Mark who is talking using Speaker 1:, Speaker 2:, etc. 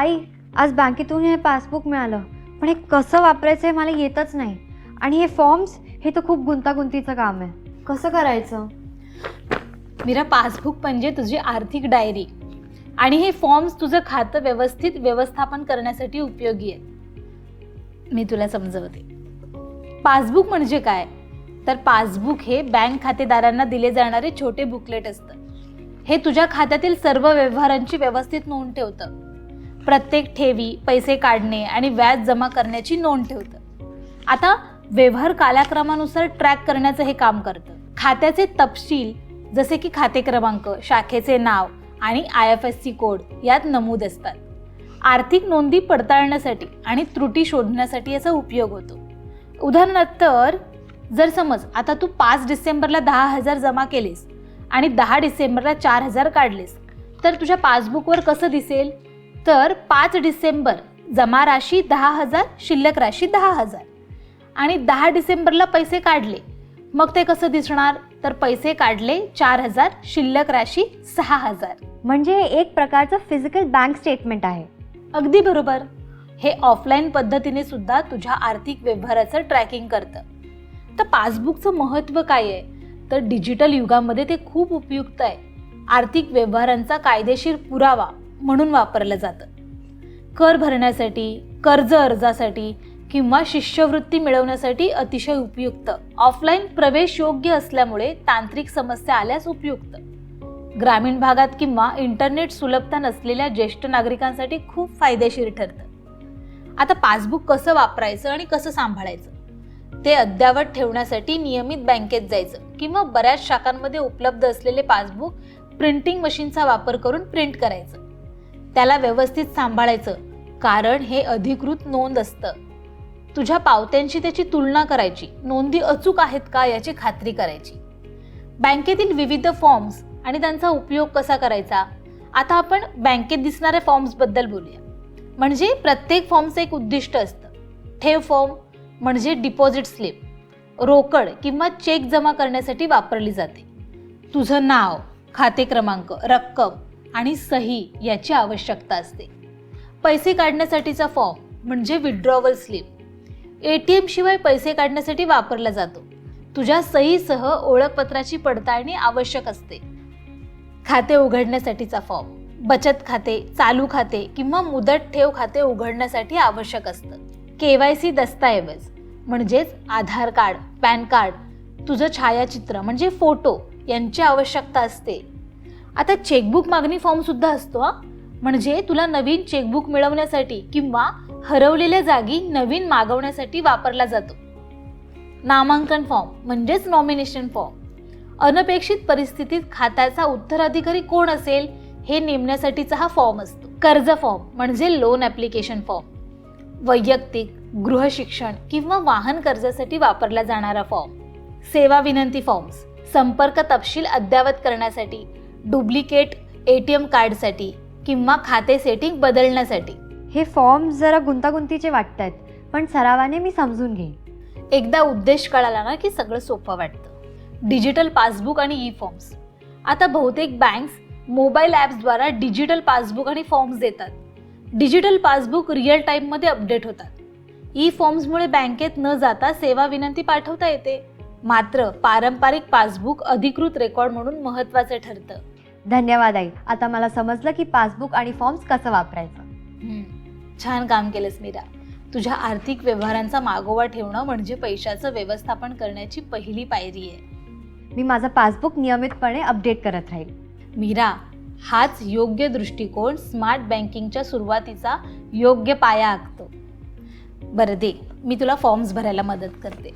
Speaker 1: आई, आज बँकेतून हे पासबुक मिळालं, पण हे कसं वापरायचं आहे मला येतच नाही. आणि हे फॉर्म्स, हे तर खूप गुंतागुंतीचं काम आहे. कसं करायचं?
Speaker 2: मीरा, पासबुक म्हणजे तुझी आर्थिक डायरी आणि हे फॉर्म्स तुझं खातं व्यवस्थित व्यवस्थापन करण्यासाठी उपयोगी आहेत. मी तुला समजवते. पासबुक म्हणजे काय, तर पासबुक हे बँक खातेदारांना दिले जाणारे छोटे बुकलेट असतं. हे तुझ्या खात्यातील सर्व व्यवहारांची व्यवस्थित नोंद ठेवतं. प्रत्येक ठेवी, पैसे काढणे आणि व्याज जमा करण्याची नोंद ठेवतं. आता व्यवहार कालक्रमानुसार ट्रॅक करण्याचं हे काम करतं. खात्याचे तपशील जसे की खाते क्रमांक, शाखेचे नाव आणि IFSC कोड यात नमूद असतात. आर्थिक नोंदी पडताळण्यासाठी आणि त्रुटी शोधण्यासाठी याचा उपयोग होतो. उदाहरणार्थ, जर समज आता तू 5 डिसेंबरला 10,000 जमा केलेस आणि 10 डिसेंबरला 4,000 काढलेस, तर तुझ्या पासबुकवर कसं दिसेल, तर 5 डिसेंबर जमा राशी 10,000, शिल्लक राशी 10,000. आणि 10 डिसेंबरला पैसे काढले, मग ते कसं दिसणार, तर पैसे काढले 4,000, शिल्लक राशी 6,000.
Speaker 1: म्हणजे एक प्रकारचं फिजिकल बँक स्टेटमेंट आहे.
Speaker 2: अगदी बरोबर. हे ऑफलाईन पद्धतीने सुद्धा तुझ्या आर्थिक व्यवहाराचं ट्रॅकिंग करतं. तर पासबुकचं महत्त्व काय आहे, तर डिजिटल युगामध्ये ते खूप उपयुक्त आहे. आर्थिक व्यवहारांचा कायदेशीर पुरावा म्हणून वापरलं जातं. कर भरण्यासाठी, कर्ज अर्जासाठी किंवा शिष्यवृत्ती मिळवण्यासाठी अतिशय उपयुक्त. ऑफलाईन प्रवेश योग्य असल्यामुळे तांत्रिक समस्या आल्यास उपयुक्त. ग्रामीण भागात किंवा इंटरनेट सुलभता नसलेल्या ज्येष्ठ नागरिकांसाठी खूप फायदेशीर ठरतं. आता पासबुक कसं वापरायचं आणि कसं सांभाळायचं, ते अद्ययावत ठेवण्यासाठी नियमित बँकेत जायचं किंवा बऱ्याच शाखांमध्ये उपलब्ध असलेले पासबुक प्रिंटिंग मशीनचा वापर करून प्रिंट करायचं. त्याला व्यवस्थित सांभाळायचं, कारण हे अधिकृत नोंद असतं. तुझ्या पावत्यांची त्याची तुलना करायची, नोंदी अचूक आहेत का याची खात्री करायची. बँकेतील विविध फॉर्म्स आणि त्यांचा उपयोग कसा करायचा. आता आपण बँकेत दिसणाऱ्या फॉर्म्स बद्दल बोलूया. म्हणजे प्रत्येक फॉर्मचं एक उद्दिष्ट असतं. ठेव फॉर्म म्हणजे डिपॉझिट स्लिप, रोकड किंवा चेक जमा करण्यासाठी वापरली जाते. तुझं नाव, खाते क्रमांक, रक्कम आणि सही याची आवश्यकता असते. पैसे काढण्यासाठीचा फॉर्म म्हणजे विड्रॉवल स्लिप, ATM शिवाय पैसे काढण्यासाठी वापरला जातो. तुझ्या सहीसह ओळखपत्राची पडताळणी आवश्यक असते. खाते उघडण्यासाठीचा फॉर्म बचत खाते, चालू खाते किंवा मुदत ठेव खाते उघडण्यासाठी आवश्यक असतं. KYC दस्तऐवज म्हणजेच आधार कार्ड, पॅन कार्ड, तुझं छायाचित्र म्हणजे फोटो यांची आवश्यकता असते. आता चेकबुक मागणी फॉर्म सुद्धा असतो. म्हणजे तुला नवीन चेकबुक मिळवण्यासाठी किंवा हरवलेल्या जागी नवीन मागवण्यासाठी वापरला जातो. नामांकन फॉर्म म्हणजेच नॉमिनेशन फॉर्म, अनपेक्षित परिस्थितीत खात्याचा उत्तराधिकारी कोण असेल हे नेमण्यासाठीचा हा फॉर्म असतो. कर्ज फॉर्म म्हणजे लोन ॲप्लिकेशन फॉर्म, वैयक्तिक, गृहशिक्षण किंवा वाहन कर्जासाठी वापरला जाणारा फॉर्म. सेवा विनंती फॉर्म्स, संपर्क तपशील अद्ययावत करण्यासाठी, डुप्लिकेट ATM कार्डसाठी किंवा खाते सेटिंग बदलण्यासाठी.
Speaker 1: हे फॉर्म्स जरा गुंतागुंतीचे वाटत आहेत, पण सरावाने मी समजून घेईन.
Speaker 2: एकदा उद्देश कळाला ना की सगळं सोपं वाटतं. डिजिटल पासबुक आणि E-फॉर्म्स. आता बहुतेक बँक्स मोबाईल ॲप्सद्वारा डिजिटल पासबुक आणि फॉर्म्स देतात. डिजिटल पासबुक रिअल टाईममध्ये अपडेट होतात. E-फॉर्म्समुळे बँकेत न जाता सेवा विनंती पाठवता येते. मात्र पारंपरिक पासबुक अधिकृत रेकॉर्ड म्हणून महत्त्वाचं ठरतं.
Speaker 1: धन्यवाद आई, आता मला समजलं की पासबुक आणि फॉर्म्स कसं वापरायचं.
Speaker 2: छान काम केलंस मीरा. तुझ्या आर्थिक व्यवहारांचा मागोवा ठेवणं म्हणजे पैशाचं व्यवस्थापन करण्याची पहिली पायरी आहे.
Speaker 1: मी माझं पासबुक नियमितपणे अपडेट करत राहील.
Speaker 2: मीरा, हाच योग्य दृष्टिकोन स्मार्ट बँकिंगच्या सुरुवातीचा योग्य पाया आखतो. बरं दे, मी तुला फॉर्म्स भरायला मदत करते.